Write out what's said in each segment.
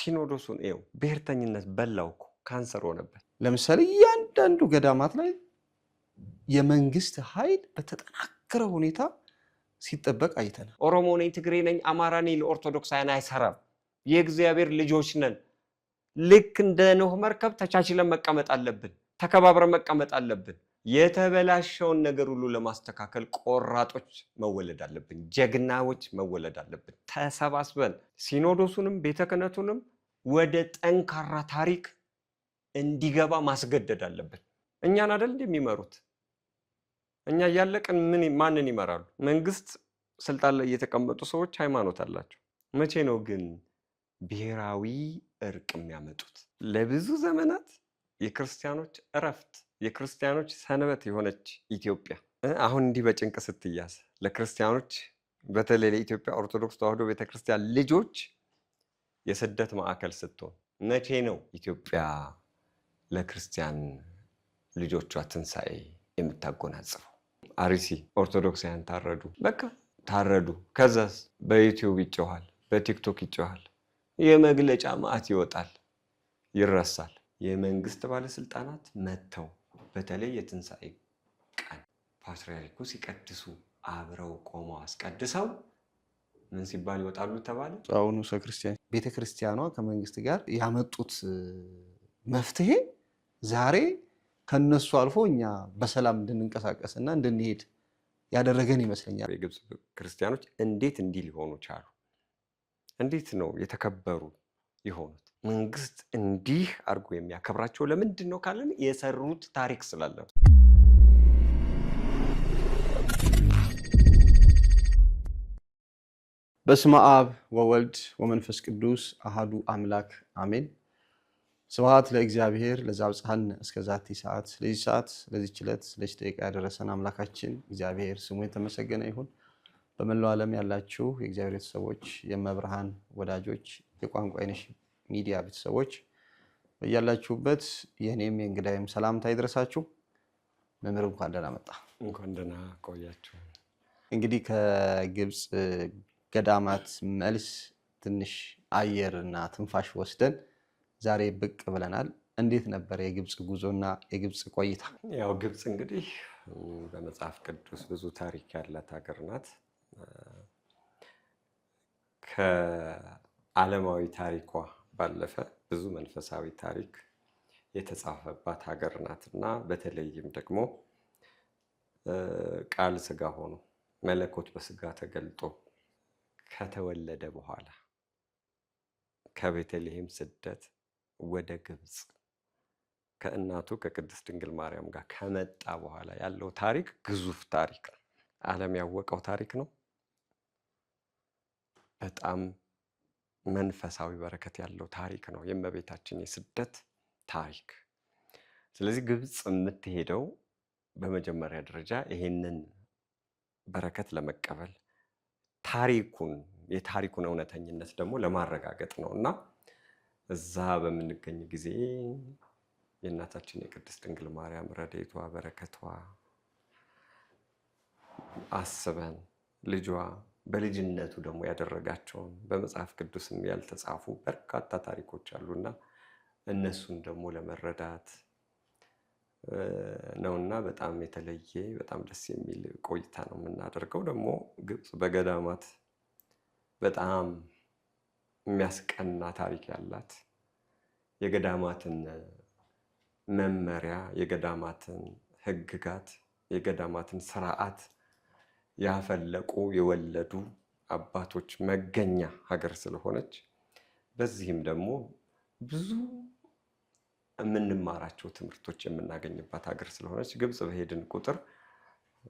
ሲኖዶሱን ብሔርተኝነት በላውኩ ካንሰር ሆነበት። ለምሳሌ እያንዳንዱ ገዳማት ላይ የመንግስት ኃይል በተጠናከረ ሁኔታ ሲጠበቅ አይተናል። ኦሮሞ ነኝ፣ ትግሬ ነኝ፣ አማራ ነኝ ለኦርቶዶክሳውያን አይሰራም። የእግዚአብሔር ልጆች ነን። ልክ እንደ ኖህ መርከብ ተቻችለን መቀመጥ አለብን። ተከባብረን መቀመጥ አለብን። የተበላሸውን ነገር ሁሉ ለማስተካከል ቆራጦች መወለድ አለብን። ጀግናዎች መወለድ አለብን። ተሰባስበን ሲኖዶሱንም ቤተ ክህነቱንም ወደ ጠንካራ ታሪክ እንዲገባ ማስገደድ አለብን። እኛን አይደል እንደሚመሩት? እኛ እያለቅን ማንን ይመራሉ? መንግስት ስልጣን ላይ የተቀመጡ ሰዎች ሃይማኖት አላቸው። መቼ ነው ግን ብሔራዊ እርቅ የሚያመጡት? ለብዙ ዘመናት የክርስቲያኖች እረፍት፣ የክርስቲያኖች ሰንበት የሆነች ኢትዮጵያ አሁን እንዲህ በጭንቅ ስትያዝ ለክርስቲያኖች በተለይ ለኢትዮጵያ ኦርቶዶክስ ተዋሕዶ ቤተክርስቲያን ልጆች የስደት ማዕከል ስትሆን መቼ ነው ኢትዮጵያ ለክርስቲያን ልጆቿ ትንሣኤ የምታጎናጽፈው? አርሲ ኦርቶዶክሳውያን ታረዱ፣ በቃ ታረዱ። ከዛስ በዩቲዩብ ይጮሃል፣ በቲክቶክ ይጮሃል፣ የመግለጫ ማዕት ይወጣል፣ ይረሳል። የመንግስት ባለስልጣናት መጥተው በተለይ የትንሣኤ ቀን ፓትርያርኩ ሲቀድሱ አብረው ቆመው አስቀድሰው ምን ሲባል ይወጣሉ ተባለ? አሁኑ ክርስቲያን ቤተክርስቲያኗ ከመንግስት ጋር ያመጡት መፍትሄ ዛሬ ከነሱ አልፎ እኛ በሰላም እንድንንቀሳቀስና እንድንሄድ ያደረገን ይመስለኛል። የግብጽ ክርስቲያኖች እንዴት እንዲህ ሊሆኑ ቻሉ? እንዴት ነው የተከበሩ የሆኑት? መንግስት እንዲህ አድርጎ የሚያከብራቸው ለምንድን ነው ካለን የሰሩት ታሪክ ስላለ። በስመ አብ ወወልድ ወመንፈስ ቅዱስ አሃዱ አምላክ አሜን። ስብሐት ለእግዚአብሔር ለዘአብጽሐነ እስከዛቲ ሰዓት። ለዚህ ሰዓት ለዚህ ዕለት ለዚህ ደቂቃ ያደረሰን አምላካችን እግዚአብሔር ስሙ የተመሰገነ ይሁን። በመላው ዓለም ያላችሁ የእግዚአብሔር ቤተሰቦች፣ የመብርሃን ወዳጆች፣ የቋንቋ አይነሽ ሚዲያ ቤተሰቦች በያላችሁበት የኔም የእንግዳይም ሰላምታ ይድረሳችሁ። መምህር እንኳን ደህና መጣ። እንኳን ደህና ቆያችሁ። እንግዲህ ከግብጽ ገዳማት መልስ ትንሽ አየርና ትንፋሽ ወስደን ዛሬ ብቅ ብለናል። እንዴት ነበር የግብጽ ጉዞና የግብጽ ቆይታ? ያው ግብጽ እንግዲህ በመጽሐፍ ቅዱስ ብዙ ታሪክ ያላት ሀገር ናት። ከዓለማዊ ታሪኳ ባለፈ ብዙ መንፈሳዊ ታሪክ የተጻፈባት ሀገር ናት እና በተለይም ደግሞ ቃል ስጋ ሆኖ መለኮት በስጋ ተገልጦ ከተወለደ በኋላ ከቤተልሔም ስደት ወደ ግብጽ ከእናቱ ከቅድስት ድንግል ማርያም ጋር ከመጣ በኋላ ያለው ታሪክ ግዙፍ ታሪክ ነው። ዓለም ያወቀው ታሪክ ነው። በጣም መንፈሳዊ በረከት ያለው ታሪክ ነው፣ የእመቤታችን የስደት ታሪክ። ስለዚህ ግብጽ የምትሄደው በመጀመሪያ ደረጃ ይሄንን በረከት ለመቀበል የታሪኩን እውነተኝነት ደግሞ ለማረጋገጥ ነው እና እዛ በምንገኝ ጊዜ የእናታችን የቅድስት ድንግል ማርያም ረድኤቷ በረከቷ አስበን ልጇ በልጅነቱ ደግሞ ያደረጋቸውን በመጽሐፍ ቅዱስም ያልተጻፉ በርካታ ታሪኮች አሉና እነሱን ደግሞ ለመረዳት ነውና በጣም የተለየ በጣም ደስ የሚል ቆይታ ነው የምናደርገው። ደግሞ ግብጽ በገዳማት በጣም የሚያስቀና ታሪክ ያላት የገዳማትን መመሪያ፣ የገዳማትን ሕግጋት፣ የገዳማትን ስርዓት ያፈለቁ የወለዱ አባቶች መገኛ ሀገር ስለሆነች በዚህም ደግሞ ብዙ የምንማራቸው ትምህርቶች የምናገኝባት ሀገር ስለሆነች ግብጽ በሄድን ቁጥር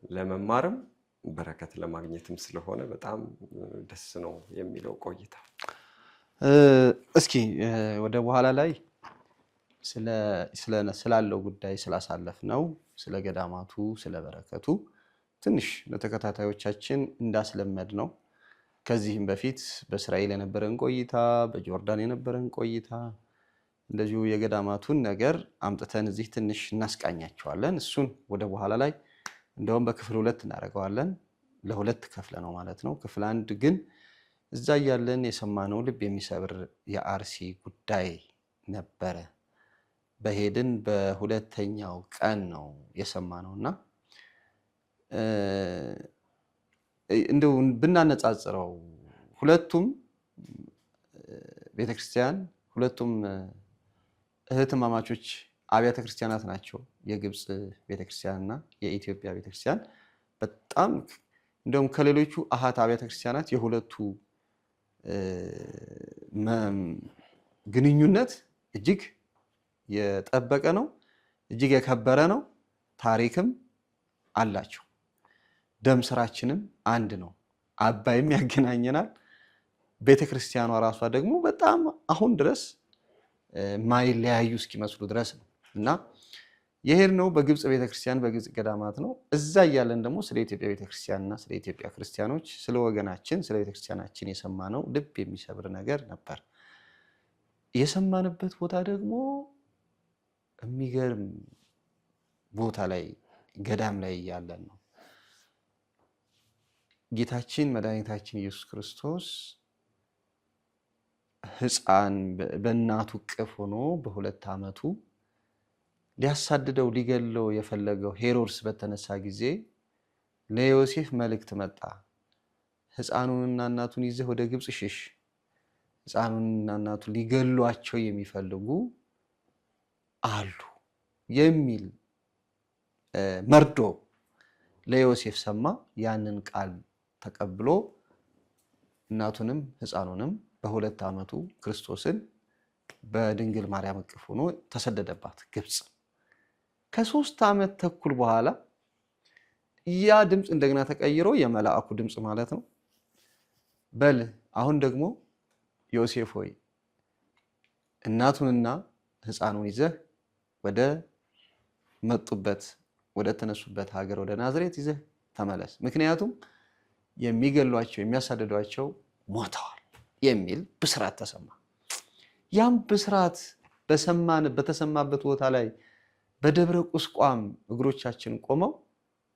ለመማርም በረከት ለማግኘትም ስለሆነ በጣም ደስ ነው የሚለው ቆይታ። እስኪ ወደ በኋላ ላይ ስላለው ጉዳይ ስላሳለፍ ነው ስለ ገዳማቱ ስለ በረከቱ ትንሽ ለተከታታዮቻችን እንዳስለመድ ነው ከዚህም በፊት በእስራኤል የነበረን ቆይታ በጆርዳን የነበረን ቆይታ እንደዚሁ የገዳማቱን ነገር አምጥተን እዚህ ትንሽ እናስቃኛቸዋለን። እሱን ወደ በኋላ ላይ እንደውም በክፍል 2 እናደርገዋለን። ለሁለት ከፍለ ነው ማለት ነው። ክፍል 1 ግን እዛ ያለን የሰማነው ልብ የሚሰብር የአርሲ ጉዳይ ነበረ። በሄድን በሁለተኛው ቀን ነው የሰማነውና እንደው ብናነጻጽረው ሁለቱም ቤተክርስቲያን ሁለቱም እህትማማቾች አብያተ ክርስቲያናት ናቸው። የግብጽ ቤተክርስቲያንና የኢትዮጵያ ቤተክርስቲያን በጣም እንደውም ከሌሎቹ አሃት አብያተ ክርስቲያናት የሁለቱ ግንኙነት እጅግ የጠበቀ ነው፣ እጅግ የከበረ ነው። ታሪክም አላቸው። ደም ስራችንም አንድ ነው። አባይም ያገናኘናል። ቤተክርስቲያኗ ራሷ ደግሞ በጣም አሁን ድረስ ማይለያዩ እስኪመስሉ ድረስ ነው እና የሄድነው በግብጽ ቤተክርስቲያን በግብጽ ገዳማት ነው። እዛ እያለን ደግሞ ስለ ኢትዮጵያ ቤተክርስቲያንና ስለ ኢትዮጵያ ክርስቲያኖች ስለ ወገናችን ስለ ቤተክርስቲያናችን የሰማነው ልብ የሚሰብር ነገር ነበር። የሰማንበት ቦታ ደግሞ የሚገርም ቦታ ላይ ገዳም ላይ ያለን ነው። ጌታችን መድኃኒታችን ኢየሱስ ክርስቶስ ሕፃን በእናቱ እቅፍ ሆኖ በ2 ዓመቱ ሊያሳድደው ሊገለው የፈለገው ሄሮድስ በተነሳ ጊዜ ለዮሴፍ መልእክት መጣ። ሕፃኑንና እናቱን ይዘህ ወደ ግብጽ ሽሽ፣ ሕፃኑንና እናቱን ሊገሏቸው የሚፈልጉ አሉ የሚል መርዶ ለዮሴፍ ሰማ። ያንን ቃል ተቀብሎ እናቱንም ሕፃኑንም በ2 ዓመቱ ክርስቶስን በድንግል ማርያም እቅፍ ሆኖ ተሰደደባት ግብጽ። ከ3 ዓመት ተኩል በኋላ ያ ድምፅ እንደገና ተቀይሮ የመልአኩ ድምፅ ማለት ነው። በል አሁን ደግሞ ዮሴፍ ሆይ እናቱንና ሕፃኑን ይዘህ ወደ መጡበት ወደ ተነሱበት ሀገር ወደ ናዝሬት ይዘህ ተመለስ፣ ምክንያቱም የሚገሏቸው የሚያሳድዷቸው ሞተዋል የሚል ብስራት ተሰማ። ያም ብስራት በተሰማበት ቦታ ላይ በደብረ ቁስቋም እግሮቻችን ቆመው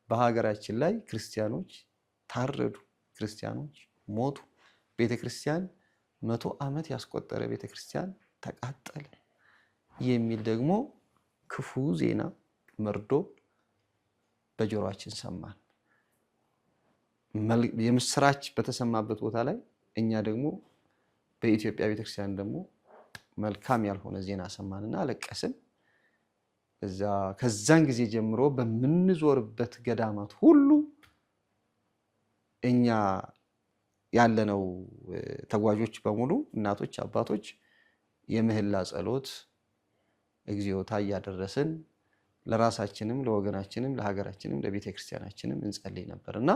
በሀገራችን ላይ ክርስቲያኖች ታረዱ፣ ክርስቲያኖች ሞቱ፣ ቤተክርስቲያን 100 ዓመት ያስቆጠረ ቤተክርስቲያን ተቃጠለ የሚል ደግሞ ክፉ ዜና መርዶ በጆሮአችን ሰማን። የምስራች በተሰማበት ቦታ ላይ እኛ ደግሞ በኢትዮጵያ ቤተክርስቲያን ደግሞ መልካም ያልሆነ ዜና ሰማንና አለቀስን። ከዛን ጊዜ ጀምሮ በምንዞርበት ገዳማት ሁሉ እኛ ያለነው ተጓዦች በሙሉ እናቶች፣ አባቶች የምህላ ጸሎት እግዚኦታ እያደረስን ለራሳችንም ለወገናችንም ለሀገራችንም ለቤተ ክርስቲያናችንም እንጸልይ ነበርና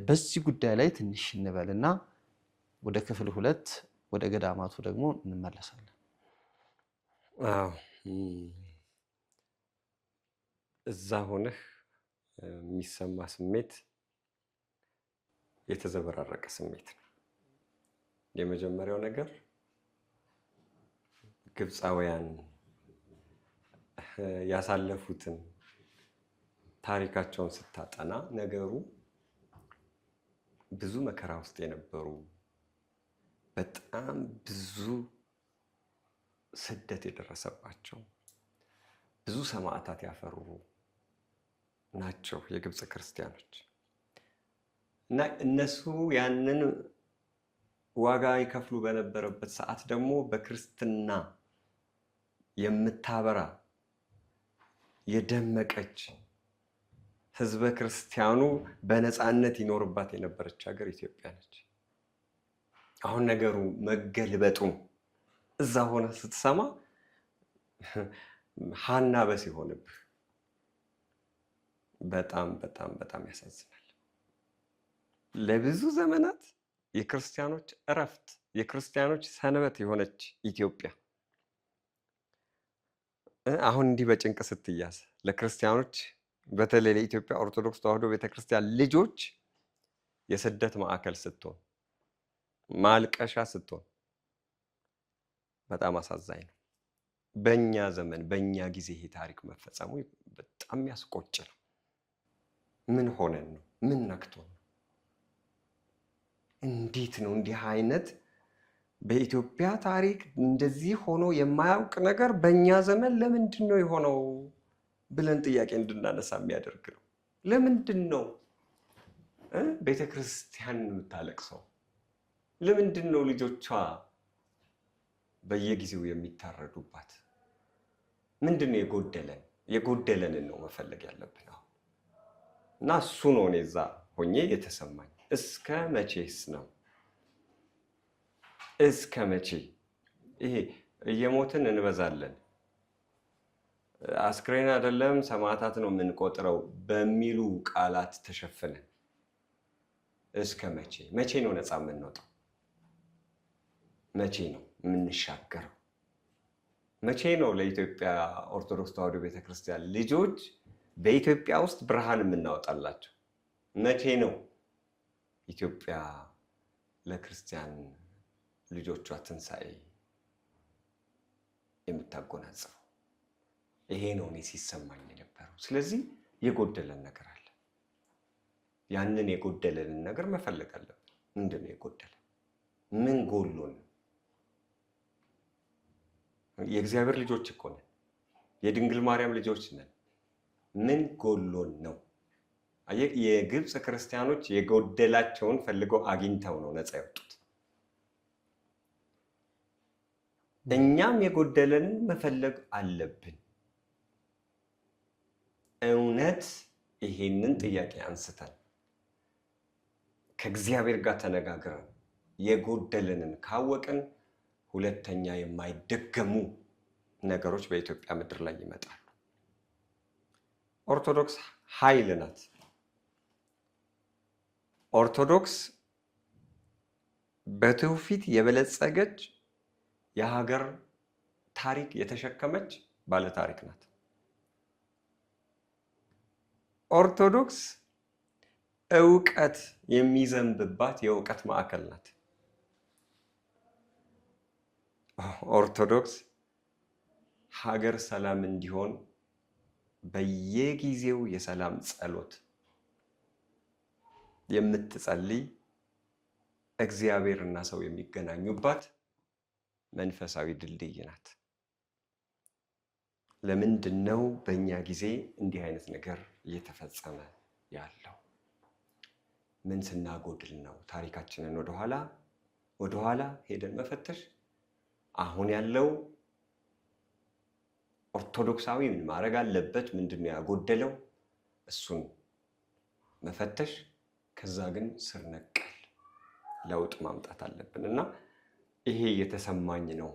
በዚህ ጉዳይ ላይ ትንሽ እንበልና ወደ ክፍል 2 ወደ ገዳማቱ ደግሞ እንመለሳለን። እዛ ሆነህ የሚሰማ ስሜት የተዘበራረቀ ስሜት ነው። የመጀመሪያው ነገር ግብፃውያን ያሳለፉትን ታሪካቸውን ስታጠና ነገሩ ብዙ መከራ ውስጥ የነበሩ በጣም ብዙ ስደት የደረሰባቸው ብዙ ሰማዕታት ያፈሩ ናቸው የግብፅ ክርስቲያኖች። እና እነሱ ያንን ዋጋ ይከፍሉ በነበረበት ሰዓት ደግሞ በክርስትና የምታበራ የደመቀች ህዝበ ክርስቲያኑ በነፃነት ይኖርባት የነበረች ሀገር ኢትዮጵያ ነች። አሁን ነገሩ መገልበጡ እዛ ሆነ ስትሰማ ሀና በስ ይሆንብህ። በጣም በጣም በጣም ያሳዝናል። ለብዙ ዘመናት የክርስቲያኖች እረፍት የክርስቲያኖች ሰንበት የሆነች ኢትዮጵያ አሁን እንዲህ በጭንቅ ስትያዝ ለክርስቲያኖች በተለይ ለኢትዮጵያ ኦርቶዶክስ ተዋሕዶ ቤተክርስቲያን ልጆች የስደት ማዕከል ስትሆን ማልቀሻ ስትሆን በጣም አሳዛኝ ነው። በእኛ ዘመን በእኛ ጊዜ ይሄ ታሪክ መፈጸሙ በጣም ያስቆጭ ነው። ምን ሆነን ነው? ምን ነክቶን ነው? እንዴት ነው እንዲህ አይነት በኢትዮጵያ ታሪክ እንደዚህ ሆኖ የማያውቅ ነገር በእኛ ዘመን ለምንድን ነው የሆነው ብለን ጥያቄ እንድናነሳ የሚያደርግ ነው። ለምንድን ነው ቤተክርስቲያን የምታለቅሰው? ለምንድን ነው ልጆቿ በየጊዜው የሚታረዱባት? ምንድን ነው የጎደለን? የጎደለንን ነው መፈለግ ያለብን እና እሱ ነው እኔ እዛ ሆኜ የተሰማኝ። እስከ መቼስ ነው? እስከ መቼ ይሄ እየሞትን እንበዛለን፣ አስክሬን አይደለም ሰማዕታት ነው የምንቆጥረው በሚሉ ቃላት ተሸፍነን እስከ መቼ? መቼ ነው ነፃ የምንወጣው? መቼ ነው የምንሻገረው? መቼ ነው ለኢትዮጵያ ኦርቶዶክስ ተዋሕዶ ቤተክርስቲያን ልጆች በኢትዮጵያ ውስጥ ብርሃን የምናወጣላቸው? መቼ ነው ኢትዮጵያ ለክርስቲያን ልጆቿ ትንሣኤ የምታጎናጽፈው? ይሄ ነው እኔ ሲሰማኝ የነበረው። ስለዚህ የጎደለን ነገር አለ። ያንን የጎደለንን ነገር መፈለግ አለብን። ምንድን ነው የጎደለን? ምን ጎሎን? የእግዚአብሔር ልጆች እኮ ነን። የድንግል ማርያም ልጆች ነን። ምን ጎሎን ነው? የግብፅ ክርስቲያኖች የጎደላቸውን ፈልገው አግኝተው ነው ነፃ ያወጡት። እኛም የጎደለንን መፈለግ አለብን። እውነት ይሄንን ጥያቄ አንስተን ከእግዚአብሔር ጋር ተነጋግረን የጎደለንን ካወቅን ሁለተኛ የማይደገሙ ነገሮች በኢትዮጵያ ምድር ላይ ይመጣሉ። ኦርቶዶክስ ኃይል ናት። ኦርቶዶክስ በትውፊት የበለጸገች የሀገር ታሪክ የተሸከመች ባለ ታሪክ ናት። ኦርቶዶክስ ዕውቀት የሚዘንብባት የእውቀት ማዕከል ናት። ኦርቶዶክስ ሀገር ሰላም እንዲሆን በየጊዜው የሰላም ጸሎት የምትጸልይ፣ እግዚአብሔርና ሰው የሚገናኙባት መንፈሳዊ ድልድይ ናት። ለምንድን ነው በእኛ ጊዜ እንዲህ አይነት ነገር እየተፈጸመ ያለው? ምን ስናጎድል ነው? ታሪካችንን ወደኋላ ሄደን መፈተሽ፣ አሁን ያለው ኦርቶዶክሳዊ ምን ማድረግ አለበት? ምንድን ነው ያጎደለው? እሱን መፈተሽ፣ ከዛ ግን ስር ነቀል ለውጥ ማምጣት አለብን እና ይሄ የተሰማኝ ነው።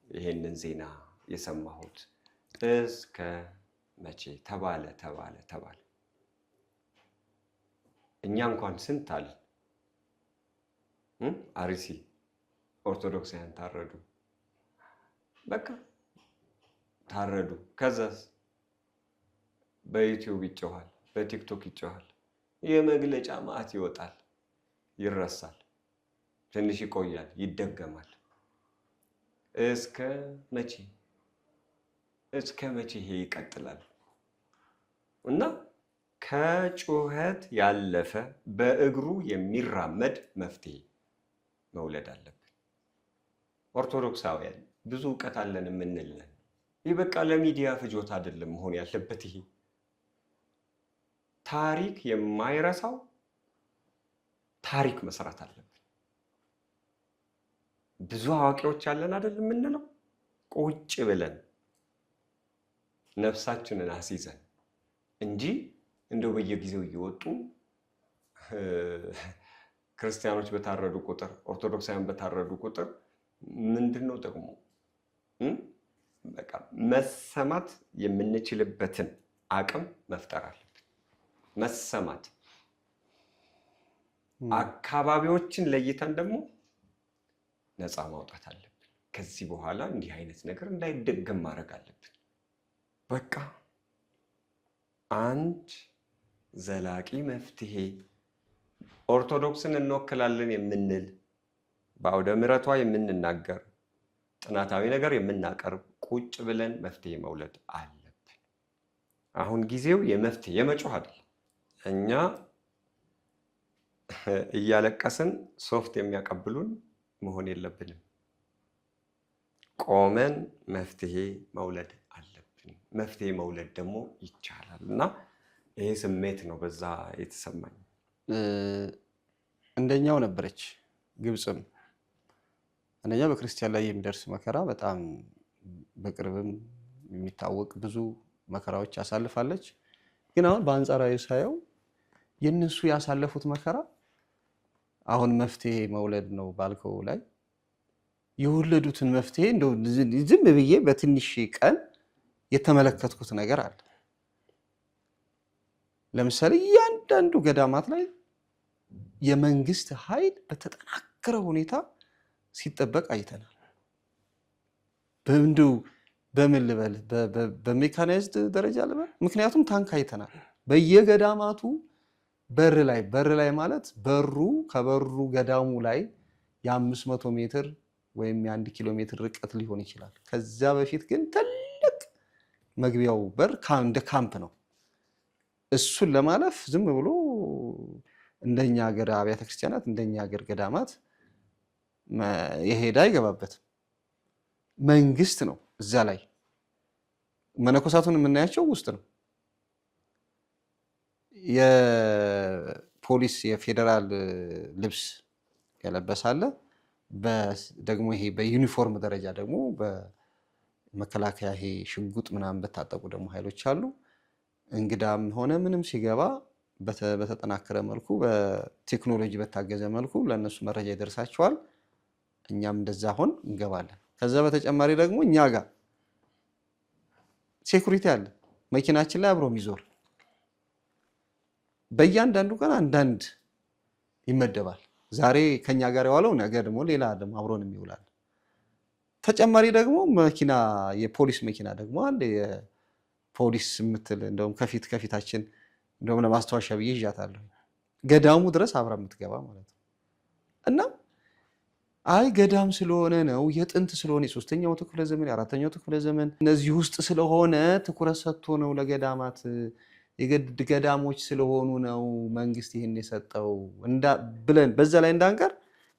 ይሄንን ዜና የሰማሁት እስከ መቼ ተባለ። እኛ እንኳን ስንት አለ አርሲ ኦርቶዶክሳውያን ታረዱ፣ በቃ ታረዱ። ከዛስ በዩቲዩብ ይጮሃል፣ በቲክቶክ ይጮሃል፣ የመግለጫ ማዕት ይወጣል፣ ይረሳል፣ ትንሽ ይቆያል፣ ይደገማል። እስከ መቼ ይሄ ይቀጥላል? እና ከጩኸት ያለፈ በእግሩ የሚራመድ መፍትሄ መውለድ አለብን። ኦርቶዶክሳውያን ብዙ እውቀት አለን የምንልን፣ ይህ በቃ ለሚዲያ ፍጆታ አይደለም መሆን ያለበት። ይሄ ታሪክ የማይረሳው ታሪክ መስራት አለብን። ብዙ አዋቂዎች አለን አይደል የምንለው፣ ቁጭ ብለን ነፍሳችንን አስይዘን እንጂ እንደው በየጊዜው እየወጡ ክርስቲያኖች በታረዱ ቁጥር፣ ኦርቶዶክሳውያን በታረዱ ቁጥር ምንድነው ጥቅሙ? በቃ መሰማት የምንችልበትን አቅም መፍጠር አለብን። መሰማት አካባቢዎችን ለይተን ደግሞ ነፃ ማውጣት አለብን። ከዚህ በኋላ እንዲህ አይነት ነገር እንዳይደገም ማድረግ አለብን። በቃ አንድ ዘላቂ መፍትሄ ኦርቶዶክስን እንወክላለን የምንል በአውደ ምሕረቷ የምንናገር ጥናታዊ ነገር የምናቀርብ ቁጭ ብለን መፍትሄ መውለድ አለብን። አሁን ጊዜው የመፍትሄ የመጮህ አይደለም። እኛ እያለቀስን ሶፍት የሚያቀብሉን መሆን የለብንም። ቆመን መፍትሄ መውለድ አለብን። መፍትሄ መውለድ ደግሞ ይቻላል እና ይሄ ስሜት ነው በዛ የተሰማኝ። እንደኛው ነበረች ግብፅም። አንደኛ በክርስቲያን ላይ የሚደርስ መከራ በጣም በቅርብም የሚታወቅ ብዙ መከራዎች ያሳልፋለች። ግን አሁን በአንጻራዊ ሳየው የነሱ ያሳለፉት መከራ አሁን መፍትሄ መውለድ ነው ባልከው ላይ የወለዱትን መፍትሄ እንደው ዝም ብዬ በትንሽ ቀን የተመለከትኩት ነገር አለ። ለምሳሌ እያንዳንዱ ገዳማት ላይ የመንግስት ኃይል በተጠናከረ ሁኔታ ሲጠበቅ አይተናል። በእንዱ በምን ልበል በሜካናይዝድ ደረጃ ልበል፣ ምክንያቱም ታንክ አይተናል በየገዳማቱ በር ላይ ማለት በሩ ከበሩ ገዳሙ ላይ የ500 ሜትር ወይም የ1 ኪሎ ሜትር ርቀት ሊሆን ይችላል። ከዛ በፊት ግን ትልቅ መግቢያው በር እንደ ካምፕ ነው። እሱን ለማለፍ ዝም ብሎ እንደኛ ሀገር አብያተ ክርስቲያናት እንደኛ ሀገር ገዳማት የሄዳ አይገባበትም። መንግስት ነው እዛ ላይ። መነኮሳቱን የምናያቸው ውስጥ ነው። የፖሊስ የፌዴራል ልብስ ያለበሳለ፣ ደግሞ ይሄ በዩኒፎርም ደረጃ ደግሞ በመከላከያ ይሄ ሽጉጥ ምናምን በታጠቁ ደግሞ ኃይሎች አሉ። እንግዳም ሆነ ምንም ሲገባ በተጠናከረ መልኩ በቴክኖሎጂ በታገዘ መልኩ ለእነሱ መረጃ ይደርሳቸዋል። እኛም እንደዛ ሆን እንገባለን። ከዛ በተጨማሪ ደግሞ እኛ ጋር ሴኩሪቲ አለ፣ መኪናችን ላይ አብሮ የሚዞር በእያንዳንዱ ቀን አንዳንድ ይመደባል። ዛሬ ከኛ ጋር የዋለው ነገ ደግሞ ሌላ ደግሞ አብሮን የሚውላል። ተጨማሪ ደግሞ መኪና የፖሊስ መኪና ደግሞ አለ። የፖሊስ የምትል እንደውም ከፊታችን እንደውም ለማስታወሻ ብዬ ይዣታለሁ። ገዳሙ ድረስ አብራ የምትገባ ማለት ነው። እና አይ ገዳም ስለሆነ ነው የጥንት ስለሆነ የ3ኛው ክፍለ ዘመን የ4ኛው ክፍለ ዘመን እነዚህ ውስጥ ስለሆነ ትኩረት ሰጥቶ ነው ለገዳማት የግድ ገዳሞች ስለሆኑ ነው መንግስት ይህን የሰጠው ብለን በዛ ላይ እንዳንቀር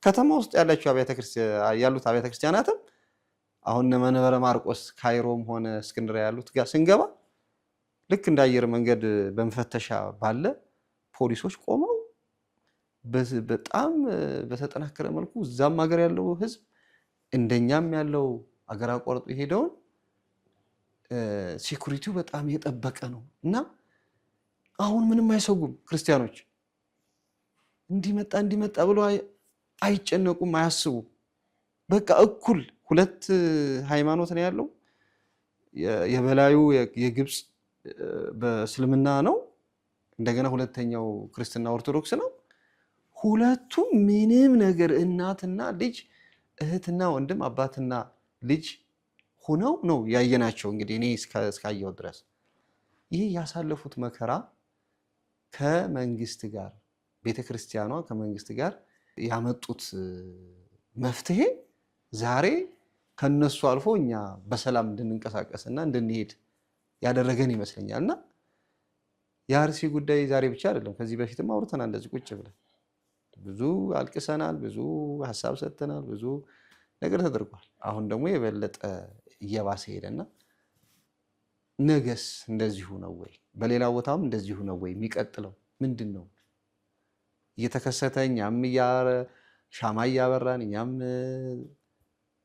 ከተማ ውስጥ ያሉት አብያተ ክርስቲያናትም አሁን መንበረ ማርቆስ ካይሮም ሆነ እስክንድርያ ያሉት ጋር ስንገባ ልክ እንደ አየር መንገድ በመፈተሻ ባለ ፖሊሶች ቆመው በጣም በተጠናከረ መልኩ እዛም ሀገር ያለው ህዝብ እንደኛም ያለው አገር አቋርጦ የሄደውን ሴኩሪቲው በጣም የጠበቀ ነው እና አሁን ምንም አይሰጉም። ክርስቲያኖች እንዲመጣ ብሎ አይጨነቁም፣ አያስቡ። በቃ እኩል ሁለት ሃይማኖት ነው ያለው። የበላዩ የግብፅ በእስልምና ነው፣ እንደገና ሁለተኛው ክርስትና ኦርቶዶክስ ነው። ሁለቱም ምንም ነገር እናትና ልጅ፣ እህትና ወንድም፣ አባትና ልጅ ሆነው ነው ያየናቸው። እንግዲህ እኔ እስካየው ድረስ ይህ ያሳለፉት መከራ ከመንግስት ጋር ቤተክርስቲያኗ ከመንግስት ጋር ያመጡት መፍትሄ ዛሬ ከነሱ አልፎ እኛ በሰላም እንድንንቀሳቀስና እንድንሄድ ያደረገን ይመስለኛል። እና የአርሲ ጉዳይ ዛሬ ብቻ አይደለም፣ ከዚህ በፊትም አውርተናል እንደዚህ ቁጭ ብለን ብዙ አልቅሰናል፣ ብዙ ሀሳብ ሰጥተናል፣ ብዙ ነገር ተደርጓል። አሁን ደግሞ የበለጠ እየባሰ ሄደና ነገስ እንደዚሁ ነው ወይ? በሌላ ቦታም እንደዚሁ ነው ወይ? የሚቀጥለው ምንድን ነው እየተከሰተ? እኛም ሻማ እያበራን እኛም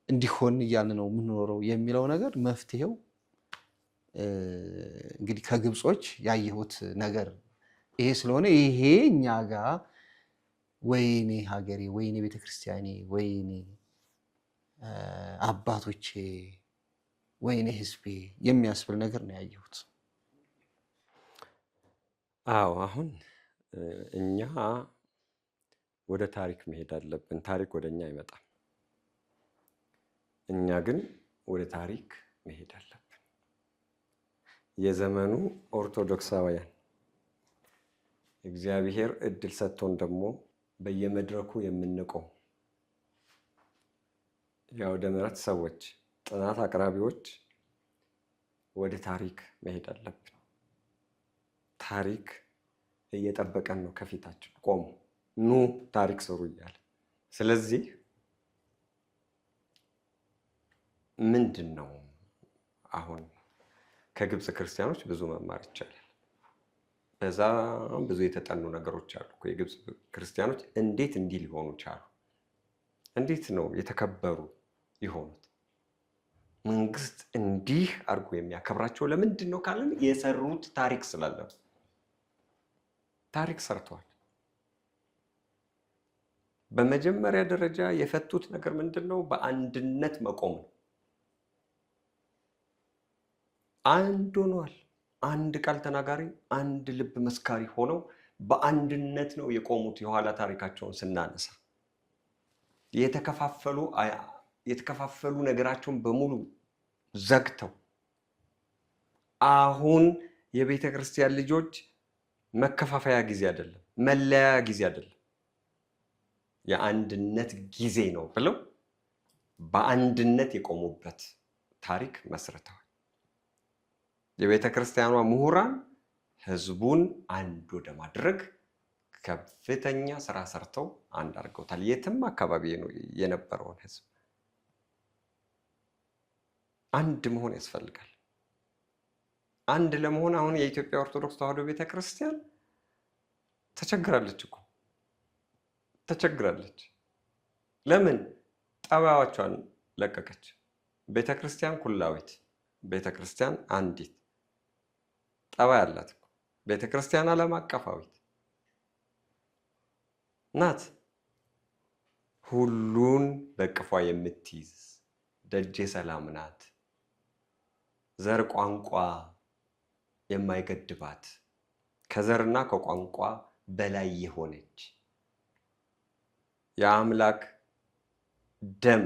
እንዲሆን እያልን ነው የምንኖረው የሚለው ነገር መፍትሄው እንግዲህ ከግብጾች ያየሁት ነገር ይሄ ስለሆነ ይሄ እኛ ጋር ወይኔ ሀገሬ፣ ወይኔ ቤተክርስቲያኔ፣ ወይኔ አባቶቼ፣ ወይኔ ህዝቤ የሚያስብል ነገር ነው ያየሁት። አዎ አሁን እኛ ወደ ታሪክ መሄድ አለብን። ታሪክ ወደ እኛ አይመጣም። እኛ ግን ወደ ታሪክ መሄድ አለብን። የዘመኑ ኦርቶዶክሳውያን እግዚአብሔር እድል ሰጥቶን ደግሞ በየመድረኩ የምንቆም የአውደ ምሕረት ሰዎች፣ ጥናት አቅራቢዎች ወደ ታሪክ መሄድ አለብን። ታሪክ እየጠበቀን ነው ከፊታችን ቆሞ። ኑ ታሪክ ስሩ እያለ። ስለዚህ ምንድን ነው አሁን ከግብፅ ክርስቲያኖች ብዙ መማር ይቻላል። በዛም ብዙ የተጠኑ ነገሮች አሉ። የግብፅ ክርስቲያኖች እንዴት እንዲህ ሊሆኑ ቻሉ? እንዴት ነው የተከበሩ የሆኑት? መንግስት እንዲህ አድርጎ የሚያከብራቸው ለምንድን ነው ካለን የሰሩት ታሪክ ስላለ። ታሪክ ሰርተዋል። በመጀመሪያ ደረጃ የፈቱት ነገር ምንድን ነው? በአንድነት መቆም ነው። አንድ ሆነዋል። አንድ ቃል ተናጋሪ፣ አንድ ልብ መስካሪ ሆነው በአንድነት ነው የቆሙት። የኋላ ታሪካቸውን ስናነሳ የተከፋፈሉ ነገራቸውን በሙሉ ዘግተው አሁን የቤተ ክርስቲያን ልጆች መከፋፈያ ጊዜ አይደለም፣ መለያ ጊዜ አይደለም፣ የአንድነት ጊዜ ነው ብለው በአንድነት የቆሙበት ታሪክ መስርተዋል። የቤተ ክርስቲያኗ ምሁራን ህዝቡን አንድ ወደ ማድረግ ከፍተኛ ስራ ሰርተው አንድ አድርገውታል። የትም አካባቢ የነበረውን ህዝብ አንድ መሆን ያስፈልጋል። አንድ ለመሆን አሁን የኢትዮጵያ ኦርቶዶክስ ተዋሕዶ ቤተክርስቲያን ተቸግራለች እኮ ተቸግራለች። ለምን? ጠባያቿን ለቀቀች። ቤተክርስቲያን ኩላዊት፣ ቤተክርስቲያን አንዲት ጠባይ አላት እኮ። ቤተክርስቲያን ዓለም አቀፋዊት ናት። ሁሉን በቅፏ የምትይዝ ደጀ ሰላም ናት። ዘር ቋንቋ የማይገድባት ከዘርና ከቋንቋ በላይ የሆነች የአምላክ ደም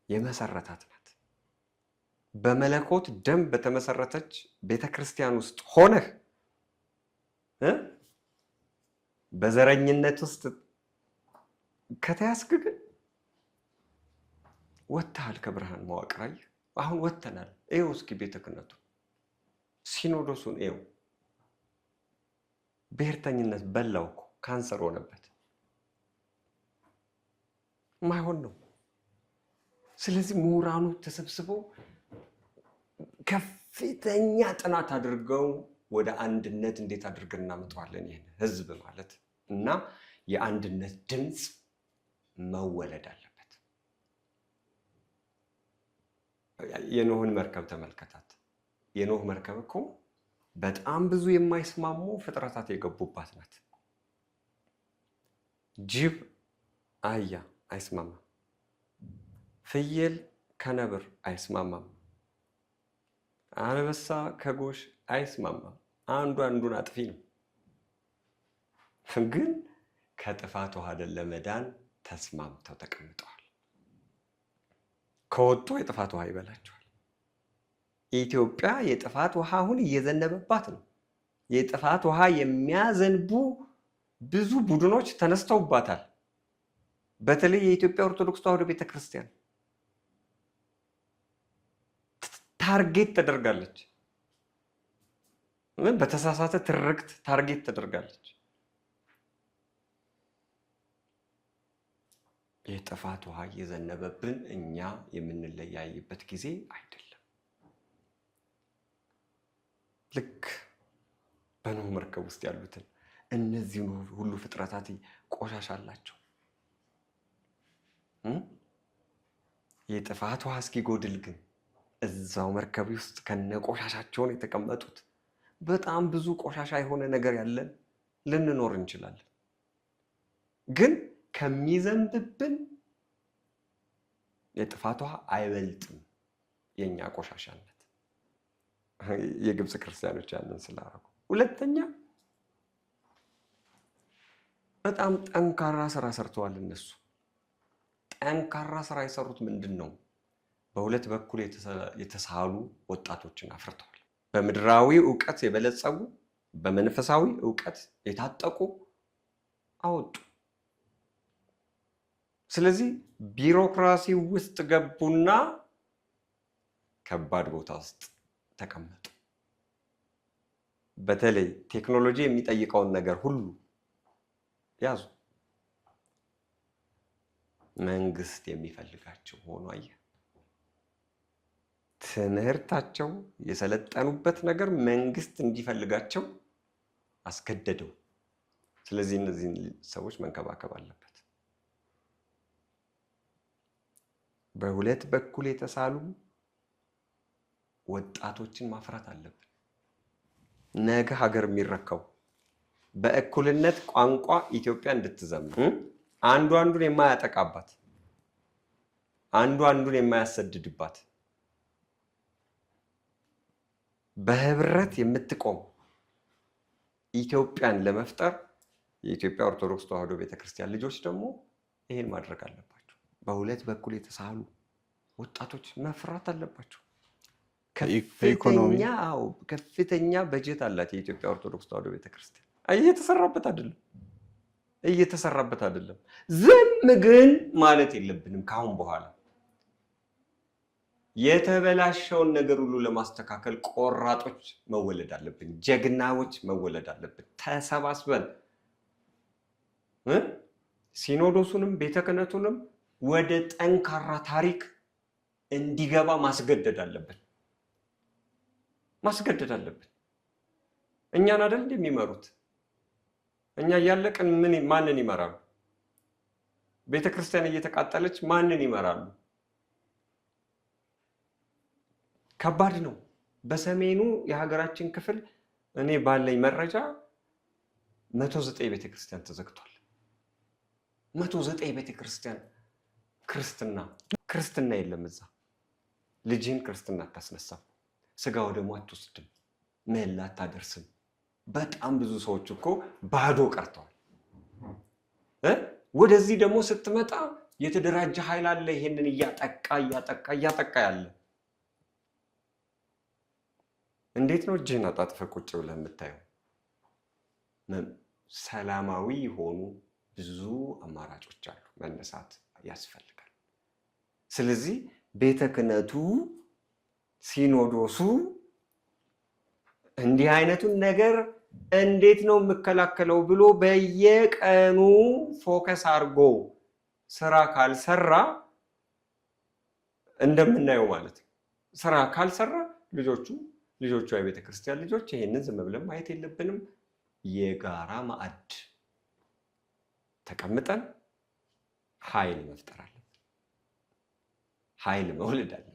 የመሰረታት ናት። በመለኮት ደም በተመሰረተች ቤተክርስቲያን ውስጥ ሆነህ በዘረኝነት ውስጥ ከተያዝክ ግን ወጥተሃል ከብርሃን መዋቅር። አየህ፣ አሁን ወጥተናል። ይኸው እስኪ ቤተ ክህነቱ ሲኖዶሱን ይኸው ብሔርተኝነት በላው እኮ፣ ካንሰር ሆነበት። ማይሆን ነው። ስለዚህ ምሁራኑ ተሰብስበው ከፍተኛ ጥናት አድርገው ወደ አንድነት እንዴት አድርገን እናመጣዋለን ይሄን ህዝብ ማለት እና የአንድነት ድምፅ መወለድ አለበት። የኖህን መርከብ ተመልከታት። የኖህ መርከብ እኮ በጣም ብዙ የማይስማሙ ፍጥረታት የገቡባት ናት። ጅብ አህያ አይስማማም። ፍየል ከነብር አይስማማም። አንበሳ ከጎሽ አይስማማም። አንዱ አንዱን አጥፊ ነው። ግን ከጥፋት ውሃ ለመዳን ተስማምተው ተቀምጠዋል። ከወጡ የጥፋት ውሃ ይበላቸዋል። ኢትዮጵያ የጥፋት ውሃ አሁን እየዘነበባት ነው። የጥፋት ውሃ የሚያዘንቡ ብዙ ቡድኖች ተነስተውባታል። በተለይ የኢትዮጵያ ኦርቶዶክስ ተዋሕዶ ቤተክርስቲያን ታርጌት ተደርጋለች። በተሳሳተ ትርክት ታርጌት ተደርጋለች። የጥፋት ውሃ እየዘነበብን እኛ የምንለያይበት ጊዜ አይደለም። ልክ በኖህ መርከብ ውስጥ ያሉትን እነዚህ ሁሉ ፍጥረታት ቆሻሻ አላቸው። የጥፋት ውሃ እስኪጎድል ግን እዛው መርከብ ውስጥ ከነ ቆሻሻቸውን የተቀመጡት በጣም ብዙ ቆሻሻ የሆነ ነገር ያለን ልንኖር እንችላለን። ግን ከሚዘንብብን የጥፋት ውሃ አይበልጥም የኛ ቆሻሻነት። የግብፅ ክርስቲያኖች ያንን ስላደረጉ። ሁለተኛ በጣም ጠንካራ ስራ ሰርተዋል እነሱ። ጠንካራ ስራ የሰሩት ምንድን ነው? በሁለት በኩል የተሳሉ ወጣቶችን አፍርተዋል። በምድራዊ ዕውቀት የበለጸጉ፣ በመንፈሳዊ ዕውቀት የታጠቁ አወጡ። ስለዚህ ቢሮክራሲ ውስጥ ገቡና ከባድ ቦታ ውስጥ ተቀመጡ። በተለይ ቴክኖሎጂ የሚጠይቀውን ነገር ሁሉ ያዙ። መንግስት የሚፈልጋቸው ሆኖ አየህ። ትምህርታቸው የሰለጠኑበት ነገር መንግስት እንዲፈልጋቸው አስገደደው። ስለዚህ እነዚህን ሰዎች መንከባከብ አለበት። በሁለት በኩል የተሳሉ ወጣቶችን ማፍራት አለብን። ነገ ሀገር የሚረከቡ በእኩልነት ቋንቋ ኢትዮጵያ እንድትዘምር፣ አንዱ አንዱን የማያጠቃባት፣ አንዱ አንዱን የማያሰድድባት፣ በህብረት የምትቆም ኢትዮጵያን ለመፍጠር የኢትዮጵያ ኦርቶዶክስ ተዋሕዶ ቤተክርስቲያን ልጆች ደግሞ ይሄን ማድረግ አለባቸው። በሁለት በኩል የተሳሉ ወጣቶች መፍራት አለባቸው። ከፍተኛ በጀት አላት የኢትዮጵያ ኦርቶዶክስ ተዋሕዶ ቤተክርስቲያን። እየተሰራበት አይደለም። ዝም ግን ማለት የለብንም። ካሁን በኋላ የተበላሸውን ነገር ሁሉ ለማስተካከል ቆራጦች መወለድ አለብን። ጀግናዎች መወለድ አለብን። ተሰባስበን ሲኖዶሱንም ቤተ ክህነቱንም ወደ ጠንካራ ታሪክ እንዲገባ ማስገደድ አለብን። እኛን አይደል እንደሚመሩት? እኛ እያለቅን ማንን ይመራሉ? ቤተ ክርስቲያን እየተቃጠለች ማንን ይመራሉ? ከባድ ነው። በሰሜኑ የሀገራችን ክፍል እኔ ባለኝ መረጃ 109 ቤተክርስቲያን ተዘግቷል። 109 ቤተክርስቲያን ክርስትና የለም እዛ። ልጅህን ክርስትና አታስነሳም፣ ስጋ ወደሙ አትወስድም፣ ምህላ አታደርስም። በጣም ብዙ ሰዎች እኮ ባዶ ቀርተዋል። ወደዚህ ደግሞ ስትመጣ የተደራጀ ኃይል አለ፣ ይሄንን እያጠቃ ያለ። እንዴት ነው እጅህን አጣጥፈህ ቁጭ ብለህ የምታየው? ሰላማዊ የሆኑ ብዙ አማራጮች አሉ፣ መነሳት ያስፈልጋል። ስለዚህ ቤተ ክህነቱ፣ ሲኖዶሱ እንዲህ አይነቱን ነገር እንዴት ነው የምከላከለው ብሎ በየቀኑ ፎከስ አድርጎ ስራ ካልሰራ እንደምናየው ማለት ነው። ስራ ካልሰራ ልጆቹ የቤተ ክርስቲያን ልጆች ይሄንን ዝም ብለን ማየት የለብንም። የጋራ ማዕድ ተቀምጠን ኃይል መፍጠር አለብን። ኃይል መውለድ አለብን።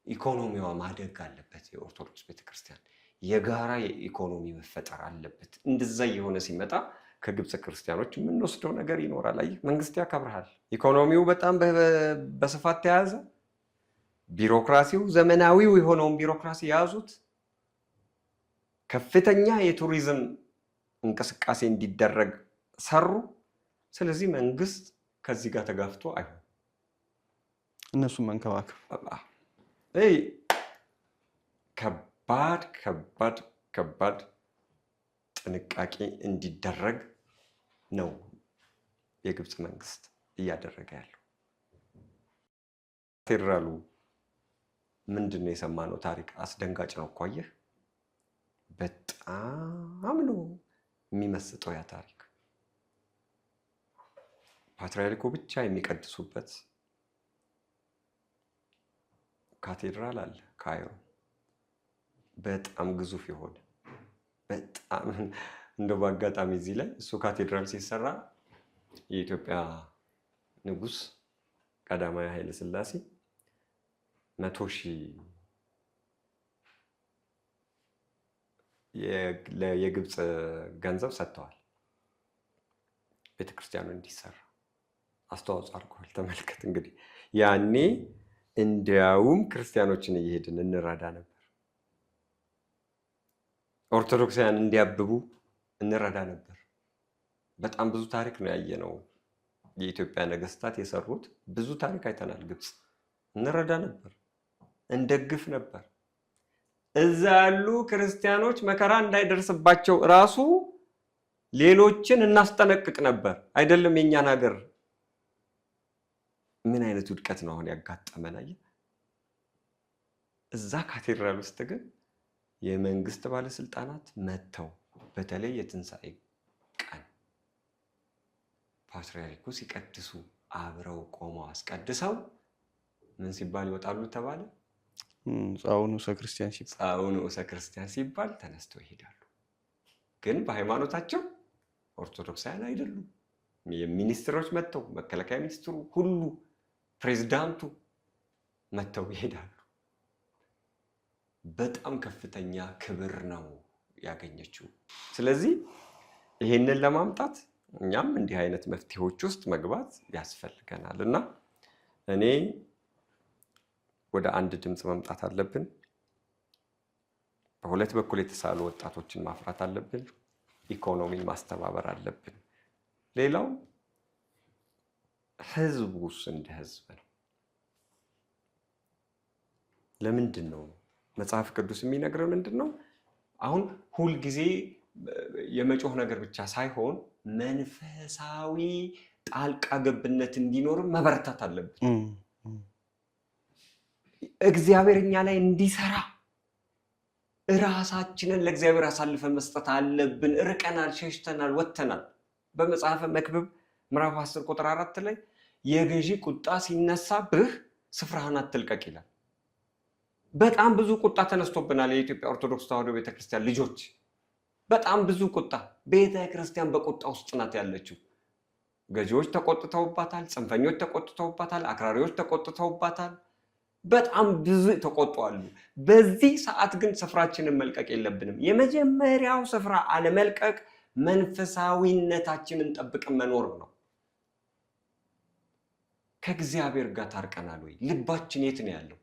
ኢኮኖሚዋ ማደግ አለበት። የኦርቶዶክስ ቤተክርስቲያን የጋራ የኢኮኖሚ መፈጠር አለበት። እንደዛ የሆነ ሲመጣ ከግብፅ ክርስቲያኖች የምንወስደው ነገር ይኖራል። አየህ፣ መንግስት ያከብርሃል። ኢኮኖሚው በጣም በስፋት ተያዘ። ቢሮክራሲው ዘመናዊው የሆነውን ቢሮክራሲ የያዙት። ከፍተኛ የቱሪዝም እንቅስቃሴ እንዲደረግ ሰሩ። ስለዚህ መንግስት ከዚህ ጋር ተጋፍቶ አይሆን፣ እነሱን መንከባከብ ከባድ ጥንቃቄ እንዲደረግ ነው የግብፅ መንግስት እያደረገ ያለው። ካቴድራሉ ምንድን ነው የሰማነው ታሪክ? አስደንጋጭ ነው እኮ አየህ። በጣም ነው የሚመስጠው ያ ታሪክ። ፓትርያርኩ ብቻ የሚቀድሱበት ካቴድራል አለ ካይሮ። በጣም ግዙፍ የሆነ በጣም እንደው በአጋጣሚ እዚህ ላይ እሱ ካቴድራል ሲሰራ የኢትዮጵያ ንጉስ ቀዳማዊ ኃይለ ሥላሴ 100,000 የግብፅ ገንዘብ ሰጥተዋል። ቤተክርስቲያኑ እንዲሰራ አስተዋጽኦ አድርገዋል። ተመልከት እንግዲህ ያኔ እንዲያውም ክርስቲያኖችን እየሄድን እንረዳ ነበር። ኦርቶዶክሳውያን እንዲያብቡ እንረዳ ነበር። በጣም ብዙ ታሪክ ነው ያየነው። የኢትዮጵያ ነገስታት የሰሩት ብዙ ታሪክ አይተናል። ግብፅ እንረዳ ነበር፣ እንደግፍ ነበር። እዛ ያሉ ክርስቲያኖች መከራ እንዳይደርስባቸው ራሱ ሌሎችን እናስጠነቅቅ ነበር። አይደለም የኛን ሀገር ምን አይነት ውድቀት ነው አሁን ያጋጠመን? አየህ፣ እዛ ካቴድራል ውስጥ ግን የመንግስት ባለስልጣናት መጥተው በተለይ የትንሣኤ ፓትርያርኩ ሲቀድሱ አብረው ቆመው አስቀድሰው ምን ሲባል ይወጣሉ ተባለ? ጻውኑ ሰክርስቲያን ሲባል ጻውኑ ሰክርስቲያን ሲባል ተነስተው ይሄዳሉ። ግን በሃይማኖታቸው ኦርቶዶክሳውያን አይደሉም። ሚኒስትሮች መጥተው መከላከያ ሚኒስትሩ ሁሉ ፕሬዝዳንቱ መጥተው ይሄዳሉ። በጣም ከፍተኛ ክብር ነው ያገኘችው። ስለዚህ ይሄንን ለማምጣት እኛም እንዲህ አይነት መፍትሄዎች ውስጥ መግባት ያስፈልገናል እና እኔ ወደ አንድ ድምፅ መምጣት አለብን። በሁለት በኩል የተሳሉ ወጣቶችን ማፍራት አለብን። ኢኮኖሚን ማስተባበር አለብን። ሌላው ህዝቡስ እንደ ህዝብ ነው። ለምንድን ነው መጽሐፍ ቅዱስ የሚነግረን ምንድን ነው? አሁን ሁልጊዜ የመጮህ ነገር ብቻ ሳይሆን መንፈሳዊ ጣልቃ ገብነት እንዲኖርም መበረታት አለብን። እግዚአብሔር እኛ ላይ እንዲሰራ ራሳችንን ለእግዚአብሔር አሳልፈን መስጠት አለብን። ርቀናል፣ ሸሽተናል፣ ወጥተናል። በመጽሐፈ መክብብ ምዕራፍ 10 ቁጥር 4 ላይ የገዢ ቁጣ ሲነሳብህ ስፍራህን አትልቀቅ ይላል። በጣም ብዙ ቁጣ ተነስቶብናል። የኢትዮጵያ ኦርቶዶክስ ተዋሕዶ ቤተክርስቲያን ልጆች በጣም ብዙ ቁጣ። ቤተክርስቲያን በቁጣ ውስጥ ናት ያለችው። ገዢዎች ተቆጥተውባታል፣ ጽንፈኞች ተቆጥተውባታል፣ አክራሪዎች ተቆጥተውባታል። በጣም ብዙ ተቆጥተዋል። በዚህ ሰዓት ግን ስፍራችንን መልቀቅ የለብንም። የመጀመሪያው ስፍራ አለመልቀቅ መንፈሳዊነታችንን ጠብቀን መኖር ነው። ከእግዚአብሔር ጋር ታርቀናል ወይ? ልባችን የት ነው ያለው?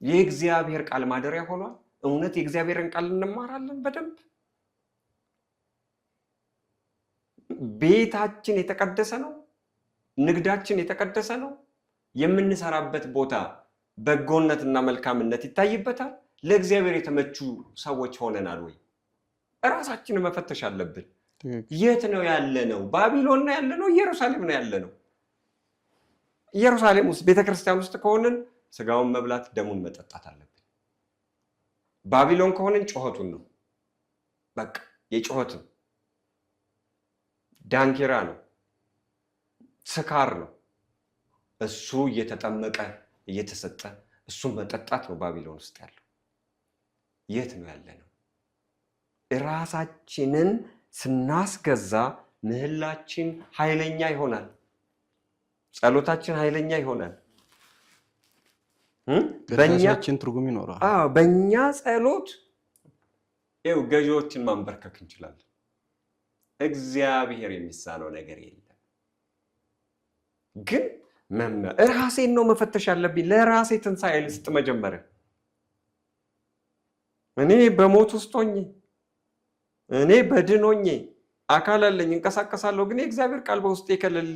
የእግዚአብሔር ቃል ማደሪያ ሆኗል? እውነት የእግዚአብሔርን ቃል እንማራለን በደንብ? ቤታችን የተቀደሰ ነው? ንግዳችን የተቀደሰ ነው? የምንሰራበት ቦታ በጎነትና መልካምነት ይታይበታል? ለእግዚአብሔር የተመቹ ሰዎች ሆነናል ወይ? እራሳችንን መፈተሽ አለብን። የት ነው ያለነው? ባቢሎን ነው ያለነው? ኢየሩሳሌም ነው ያለነው? ኢየሩሳሌም ውስጥ ቤተክርስቲያን ውስጥ ከሆንን ስጋውን መብላት ደሙን መጠጣት አለብን። ባቢሎን ከሆንን ጩኸቱን ነው። በቃ የጩኸትን ዳንኪራ ነው፣ ስካር ነው። እሱ እየተጠመቀ እየተሰጠ እሱን መጠጣት ነው ባቢሎን ውስጥ ያለው። የት ነው ያለነው? ራሳችንን ስናስገዛ ምህላችን ኃይለኛ ይሆናል። ጸሎታችን ኃይለኛ ይሆናል። በእኛችን ትርጉም ይኖራል። በእኛ ጸሎት ገዢዎችን ማንበርከክ እንችላለን። እግዚአብሔር የሚሳነው ነገር የለም። ግን ራሴን ነው መፈተሽ ያለብኝ። ለራሴ ትንሣኤ ልስጥ መጀመሪያ። እኔ በሞት ውስጥ ሆኜ እኔ በድን ሆኜ አካል አለኝ፣ እንቀሳቀሳለሁ። ግን የእግዚአብሔር ቃል በውስጤ ከሌለ፣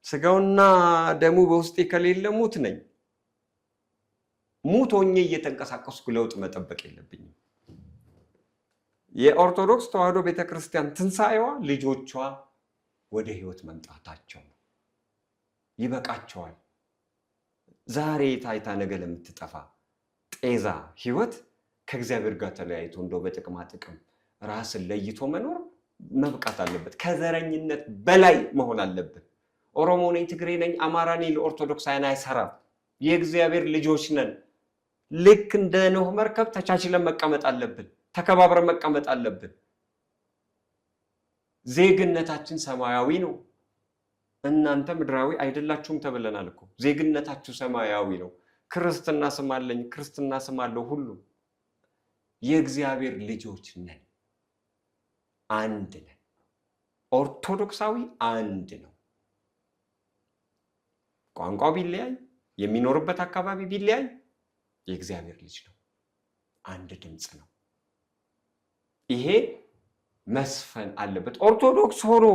ስጋውና ደሙ በውስጤ ከሌለ ሙት ነኝ። ሙት ሆኜ እየተንቀሳቀስኩ ለውጥ መጠበቅ የለብኝም። የኦርቶዶክስ ተዋሕዶ ቤተክርስቲያን ትንሣኤዋ ልጆቿ ወደ ህይወት መምጣታቸው ነው። ይበቃቸዋል። ዛሬ ታይታ ነገ ለምትጠፋ ጤዛ ህይወት ከእግዚአብሔር ጋር ተለያይቶ እንደው በጥቅማ ጥቅም ራስን ለይቶ መኖር መብቃት አለበት። ከዘረኝነት በላይ መሆን አለብን። ኦሮሞ ነኝ፣ ትግሬ ነኝ፣ አማራ ነኝ ለኦርቶዶክሳውያን አይሰራም። የእግዚአብሔር ልጆች ነን። ልክ እንደ ኖህ መርከብ ተቻችለን መቀመጥ አለብን። ተከባብረን መቀመጥ አለብን። ዜግነታችን ሰማያዊ ነው። እናንተ ምድራዊ አይደላችሁም ተብለናል እኮ። ዜግነታችሁ ሰማያዊ ነው። ክርስትና ስም አለኝ፣ ክርስትና ስም አለው ሁሉ። የእግዚአብሔር ልጆች ነን። አንድ ነን። ኦርቶዶክሳዊ አንድ ነው። ቋንቋው ቢለያይ፣ የሚኖርበት አካባቢ ቢለያይ የእግዚአብሔር ልጅ ነው። አንድ ድምፅ ነው። ይሄ መስፈን አለበት። ኦርቶዶክስ ሆኖ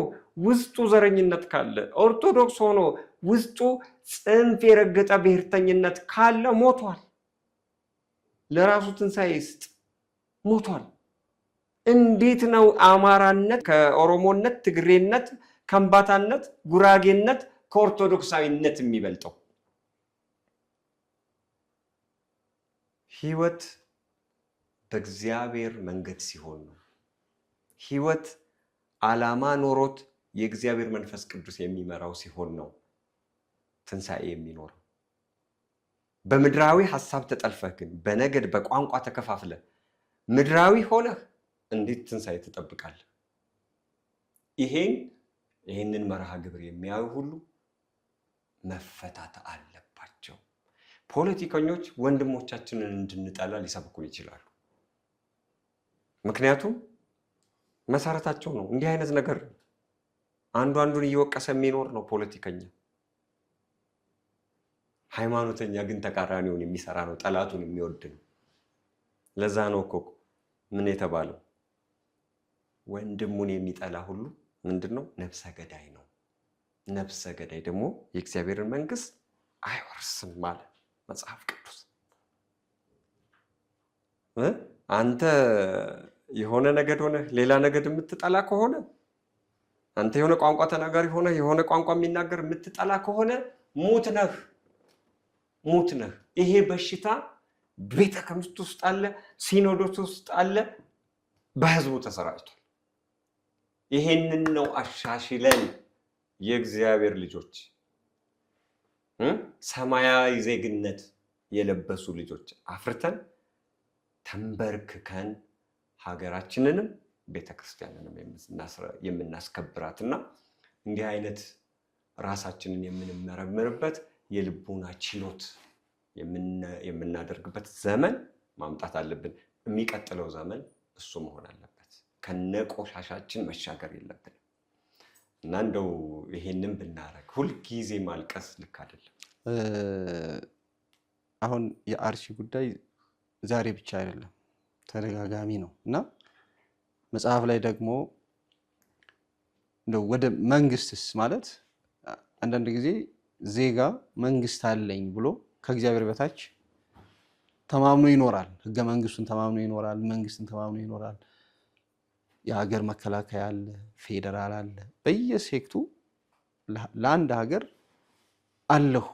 ውስጡ ዘረኝነት ካለ፣ ኦርቶዶክስ ሆኖ ውስጡ ጽንፍ የረገጠ ብሔርተኝነት ካለ ሞቷል። ለራሱ ትንሣኤ ይስጥ። ሞቷል። እንዴት ነው አማራነት ከኦሮሞነት፣ ትግሬነት፣ ከምባታነት፣ ጉራጌነት ከኦርቶዶክሳዊነት የሚበልጠው? ህይወት በእግዚአብሔር መንገድ ሲሆን ነው። ህይወት ዓላማ ኖሮት የእግዚአብሔር መንፈስ ቅዱስ የሚመራው ሲሆን ነው ትንሣኤ የሚኖረው። በምድራዊ ሐሳብ ተጠልፈህ ግን በነገድ በቋንቋ ተከፋፍለህ ምድራዊ ሆነህ እንዴት ትንሣኤ ትጠብቃለህ? ይሄንን መርሃ ግብር የሚያዩ ሁሉ መፈታት አለባቸው። ፖለቲከኞች ወንድሞቻችንን እንድንጠላ ሊሰብኩን ይችላሉ። ምክንያቱም መሰረታቸው ነው እንዲህ አይነት ነገር ነው። አንዱ አንዱን እየወቀሰ የሚኖር ነው ፖለቲከኛ። ሃይማኖተኛ ግን ተቃራኒውን የሚሰራ ነው፣ ጠላቱን የሚወድ ነው። ለዛ ነው እኮ ምን የተባለው? ወንድሙን የሚጠላ ሁሉ ምንድነው? ነፍሰ ገዳይ ነው። ነፍሰ ገዳይ ደግሞ የእግዚአብሔርን መንግስት አይወርስም ማለት መጽሐፍ ቅዱስ። አንተ የሆነ ነገድ ሆነ ሌላ ነገድ የምትጠላ ከሆነ፣ አንተ የሆነ ቋንቋ ተናጋሪ ሆነ የሆነ ቋንቋ የሚናገር የምትጠላ ከሆነ ሙት ነህ፣ ሙት ነህ። ይሄ በሽታ ቤተ ክህነት ውስጥ አለ፣ ሲኖዶስ ውስጥ አለ፣ በህዝቡ ተሰራጭቷል። ይሄንን ነው አሻሽለን የእግዚአብሔር ልጆች ሰማያዊ ዜግነት የለበሱ ልጆች አፍርተን ተንበርክከን ሀገራችንንም ቤተክርስቲያንንም የምናስከብራትና እንዲህ አይነት ራሳችንን የምንመረምርበት የልቦና ችሎት የምናደርግበት ዘመን ማምጣት አለብን። የሚቀጥለው ዘመን እሱ መሆን አለበት። ከነቆሻሻችን መሻገር የለብንም እና እንደው ይሄንን ብናረግ ሁልጊዜ ማልቀስ ልክ አይደለም። አሁን የአርሲ ጉዳይ ዛሬ ብቻ አይደለም፣ ተደጋጋሚ ነው እና መጽሐፍ ላይ ደግሞ እንደው ወደ መንግስትስ ማለት አንዳንድ ጊዜ ዜጋ መንግስት አለኝ ብሎ ከእግዚአብሔር በታች ተማምኖ ይኖራል። ህገ መንግስቱን ተማምኖ ይኖራል፣ መንግስትን ተማምኖ ይኖራል። የሀገር መከላከያ አለ፣ ፌደራል አለ። በየሴክቱ ለአንድ ሀገር አለሁ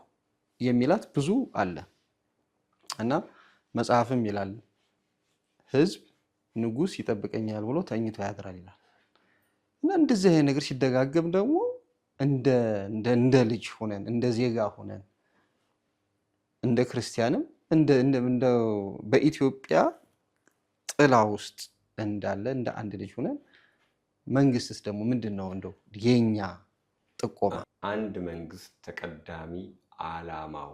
የሚላት ብዙ አለ እና መጽሐፍም ይላል ህዝብ ንጉስ ይጠብቀኛል ብሎ ተኝቶ ያድራል ይላል እና እንደዚህ አይነት ነገር ሲደጋገም ደግሞ እንደ ልጅ ሆነን እንደ ዜጋ ሆነን እንደ ክርስቲያንም እንደ በኢትዮጵያ ጥላ ውስጥ እንዳለ እንደ አንድ ልጅ ሆነን መንግስትስ ደግሞ ምንድነው እንደው የኛ ጥቆማ? አንድ መንግስት ተቀዳሚ ዓላማው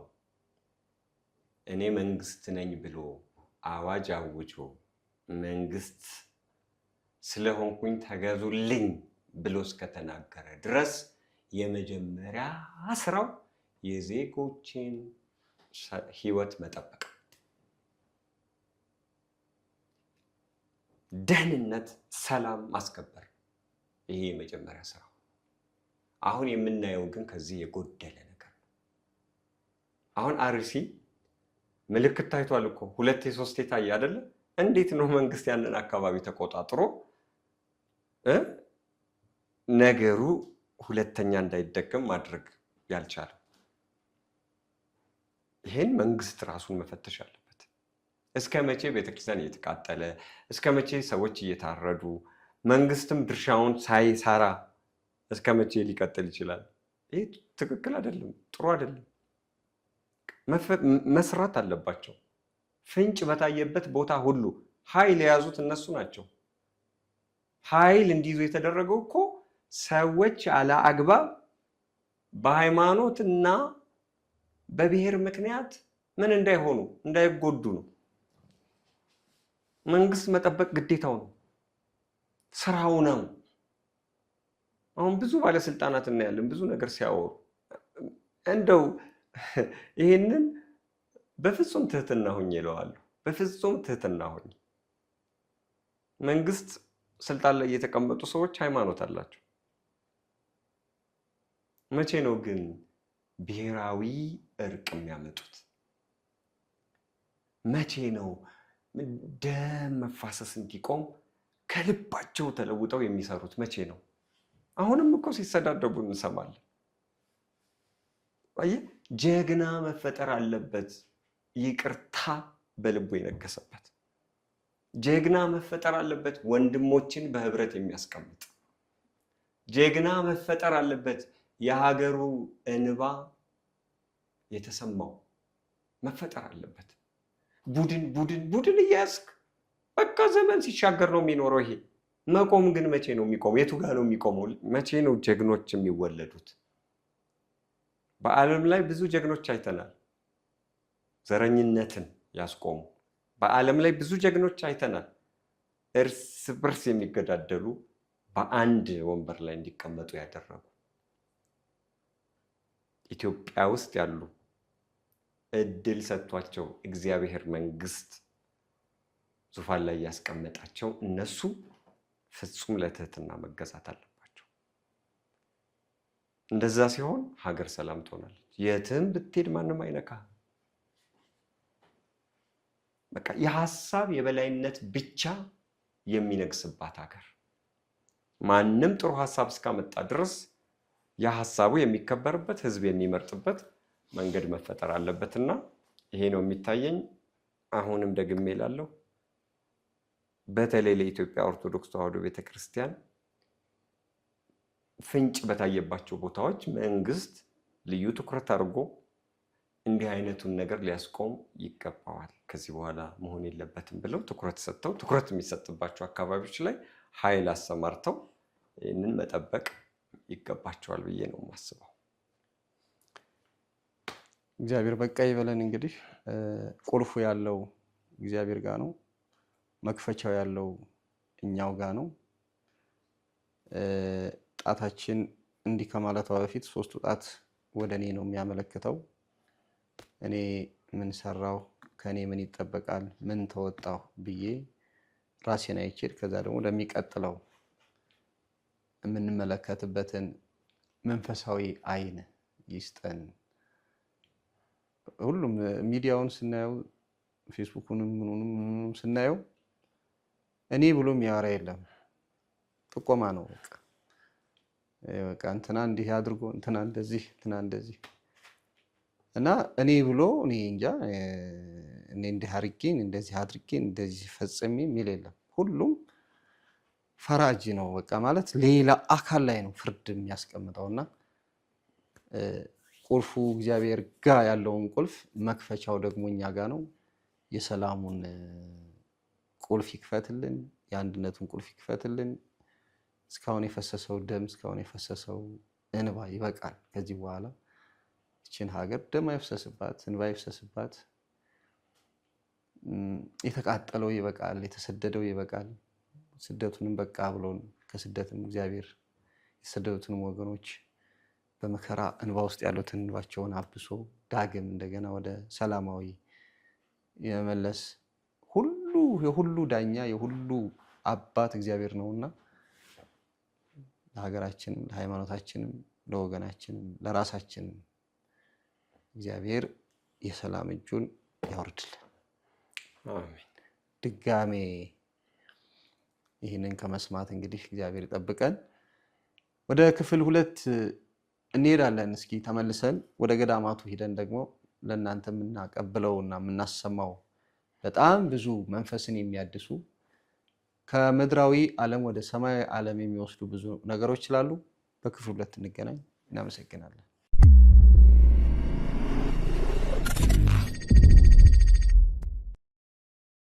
እኔ መንግስት ነኝ ብሎ አዋጅ አውጆ መንግስት ስለሆንኩኝ ተገዙልኝ ብሎ እስከተናገረ ድረስ የመጀመሪያ ስራው የዜጎችን ህይወት መጠበቅ፣ ደህንነት፣ ሰላም ማስከበር፣ ይሄ የመጀመሪያ ስራው። አሁን የምናየው ግን ከዚህ የጎደለ ነገር ነው። አሁን አርሲ ምልክት ታይቷል እኮ 2 3 ታየ አይደለ? እንዴት ነው መንግስት ያንን አካባቢ ተቆጣጥሮ ነገሩ ሁለተኛ እንዳይደገም ማድረግ ያልቻለው? ይሄን መንግስት ራሱን መፈተሽ አለበት። እስከ መቼ ቤተክርስቲያን እየተቃጠለ፣ እስከ መቼ ሰዎች እየታረዱ፣ መንግስትም ድርሻውን ሳይሰራ እስከ መቼ ሊቀጥል ይችላል? ይሄ ትክክል አይደለም፣ ጥሩ አይደለም። መስራት አለባቸው። ፍንጭ በታየበት ቦታ ሁሉ ኃይል የያዙት እነሱ ናቸው። ኃይል እንዲይዙ የተደረገው እኮ ሰዎች ያለ አግባብ በሃይማኖትና በብሔር ምክንያት ምን እንዳይሆኑ እንዳይጎዱ ነው። መንግስት መጠበቅ ግዴታው ነው፣ ስራው ነው። አሁን ብዙ ባለስልጣናት እናያለን ብዙ ነገር ሲያወሩ፣ እንደው ይሄንን በፍጹም ትህትና ሆኜ እለዋለሁ። በፍጹም ትህትና ሆኜ መንግስት ስልጣን ላይ የተቀመጡ ሰዎች ሃይማኖት አላቸው። መቼ ነው ግን ብሔራዊ እርቅ የሚያመጡት? መቼ ነው ደም መፋሰስ እንዲቆም ከልባቸው ተለውጠው የሚሰሩት? መቼ ነው? አሁንም እኮ ሲሰዳደቡ እንሰማለን። አየህ፣ ጀግና መፈጠር አለበት፣ ይቅርታ በልቡ የነገሰበት ጀግና መፈጠር አለበት፣ ወንድሞችን በህብረት የሚያስቀምጥ ጀግና መፈጠር አለበት። የሀገሩ እንባ የተሰማው መፈጠር አለበት። ቡድን እያያዝክ በቃ ዘመን ሲሻገር ነው የሚኖረው ይሄ። መቆም ግን መቼ ነው የሚቆመው? የቱ ጋር ነው የሚቆመው? መቼ ነው ጀግኖች የሚወለዱት? በዓለም ላይ ብዙ ጀግኖች አይተናል፣ ዘረኝነትን ያስቆሙ። በዓለም ላይ ብዙ ጀግኖች አይተናል፣ እርስ በርስ የሚገዳደሉ በአንድ ወንበር ላይ እንዲቀመጡ ያደረጉ። ኢትዮጵያ ውስጥ ያሉ እድል ሰጥቷቸው እግዚአብሔር መንግስት ዙፋን ላይ ያስቀመጣቸው እነሱ ፍጹም ለትህትና መገዛት አለባቸው። እንደዛ ሲሆን ሀገር ሰላም ትሆናለች። የትም ብትሄድ ማንም አይነካ። በቃ የሀሳብ የበላይነት ብቻ የሚነግስባት ሀገር። ማንም ጥሩ ሀሳብ እስካመጣ ድረስ የሀሳቡ የሚከበርበት ህዝብ የሚመርጥበት መንገድ መፈጠር አለበትና ይሄ ነው የሚታየኝ። አሁንም ደግሜ እላለሁ፣ በተለይ ለኢትዮጵያ ኦርቶዶክስ ተዋሕዶ ቤተክርስቲያን ፍንጭ በታየባቸው ቦታዎች መንግስት ልዩ ትኩረት አድርጎ እንዲህ አይነቱን ነገር ሊያስቆም ይገባዋል። ከዚህ በኋላ መሆን የለበትም ብለው ትኩረት ሰጥተው ትኩረት የሚሰጥባቸው አካባቢዎች ላይ ኃይል አሰማርተው ይህንን መጠበቅ ይገባቸዋል ብዬ ነው የማስበው። እግዚአብሔር በቃ ይበለን። እንግዲህ ቁልፉ ያለው እግዚአብሔር ጋር ነው፣ መክፈቻው ያለው እኛው ጋር ነው። ጣታችን እንዲህ ከማለቷ በፊት ሶስቱ ጣት ወደ እኔ ነው የሚያመለክተው። እኔ ምን ሰራው፣ ከእኔ ምን ይጠበቃል፣ ምን ተወጣሁ ብዬ ራሴን አይችል ከዛ ደግሞ ለሚቀጥለው የምንመለከትበትን መንፈሳዊ አይን ይስጠን። ሁሉም ሚዲያውን ስናየው ፌስቡኩንም ምኑንም ስናየው እኔ ብሎ የሚያወራ የለም፣ ጥቆማ ነው። በቃ እንትና እንዲህ አድርጎ እንትና እንደዚህ እና እኔ ብሎ እኔ እንጃ እኔ እንዲህ አድርጌ እንደዚህ አድርጌ እንደዚህ ፈጽሜ የሚል የለም። ሁሉም ፈራጅ ነው። በቃ ማለት ሌላ አካል ላይ ነው ፍርድ የሚያስቀምጠውና ቁልፉ እግዚአብሔር ጋር ያለውን ቁልፍ መክፈቻው ደግሞ እኛ ጋር ነው። የሰላሙን ቁልፍ ይክፈትልን፣ የአንድነቱን ቁልፍ ይክፈትልን። እስካሁን የፈሰሰው ደም እስካሁን የፈሰሰው እንባ ይበቃል። ከዚህ በኋላ ይችን ሀገር ደም አይፍሰስባት፣ እንባ አይፍሰስባት። የተቃጠለው ይበቃል፣ የተሰደደው ይበቃል። ስደቱንም በቃ ብሎን ከስደትም እግዚአብሔር የተሰደዱትን ወገኖች በመከራ እንባ ውስጥ ያሉትን እንባቸውን አብሶ ዳግም እንደገና ወደ ሰላማዊ የመለስ የሁሉ ዳኛ የሁሉ አባት እግዚአብሔር ነውና ለሀገራችንም ለሃይማኖታችንም ለወገናችንም ለራሳችንም እግዚአብሔር የሰላም እጁን ያወርድልን። አሜን። ድጋሜ ይህንን ከመስማት እንግዲህ እግዚአብሔር ይጠብቀን። ወደ ክፍል 2 እንሄዳለን። እስኪ ተመልሰን ወደ ገዳማቱ ሂደን ደግሞ ለእናንተ የምናቀብለው እና የምናሰማው በጣም ብዙ መንፈስን የሚያድሱ ከምድራዊ ዓለም ወደ ሰማያዊ ዓለም የሚወስዱ ብዙ ነገሮች ስላሉ በክፍል 2 እንገናኝ። እናመሰግናለን።